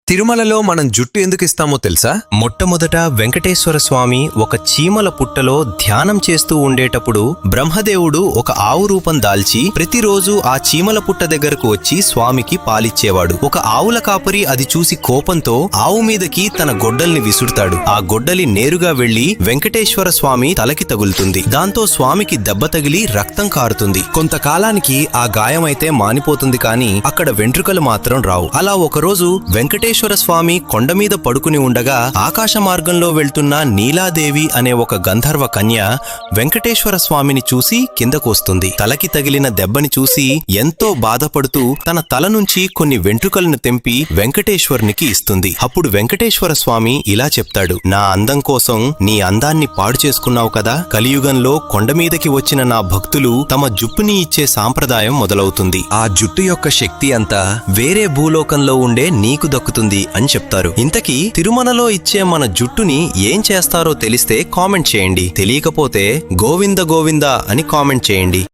తిరుమలలో మనం జుట్టు ఎందుకు ఇస్తామో తెలుసా? మొట్టమొదట వెంకటేశ్వర స్వామి ఒక చీమల పుట్టలో ధ్యానం చేస్తూ ఉండేటప్పుడు బ్రహ్మదేవుడు ఒక ఆవు రూపం దాల్చి ప్రతిరోజు ఆ చీమల పుట్ట దగ్గరకు వచ్చి స్వామికి పాలిచ్చేవాడు. ఒక ఆవుల కాపరి అది చూసి కోపంతో ఆవు మీదకి తన గొడ్డల్ని విసురుతాడు. ఆ గొడ్డలి నేరుగా వెళ్లి వెంకటేశ్వర స్వామి తలకి తగులుతుంది. దాంతో స్వామికి దెబ్బ తగిలి రక్తం కారుతుంది. కొంతకాలానికి ఆ గాయమైతే మానిపోతుంది, కానీ అక్కడ వెంట్రుకలు మాత్రం రావు. అలా ఒకరోజు వెంకటేశ్వర స్వామి కొండ మీద పడుకుని ఉండగా ఆకాశ మార్గంలో వెళ్తున్న నీలాదేవి అనే ఒక గంధర్వ కన్య వెంకటేశ్వర స్వామిని చూసి కిందకు వస్తుంది. తలకి తగిలిన దెబ్బని చూసి ఎంతో బాధపడుతూ తన తల నుంచి కొన్ని వెంట్రుకలను తెంపి వెంకటేశ్వరునికి ఇస్తుంది. అప్పుడు వెంకటేశ్వర స్వామి ఇలా చెప్తాడు, నా అందం కోసం నీ అందాన్ని పాడు చేసుకున్నావు కదా, కలియుగంలో కొండ మీదకి వచ్చిన నా భక్తులు తమ జుప్పుని ఇచ్చే సాంప్రదాయం మొదలవుతుంది. ఆ జుట్టు యొక్క శక్తి అంతా వేరే భూలోకంలో ఉండే నీకు దక్కుతుంది అని చెప్తారు. ఇంతకీ తిరుమలలో ఇచ్చే మన జుట్టుని ఏం చేస్తారో తెలిస్తే కామెంట్ చేయండి. తెలియకపోతే గోవింద గోవింద అని కామెంట్ చేయండి.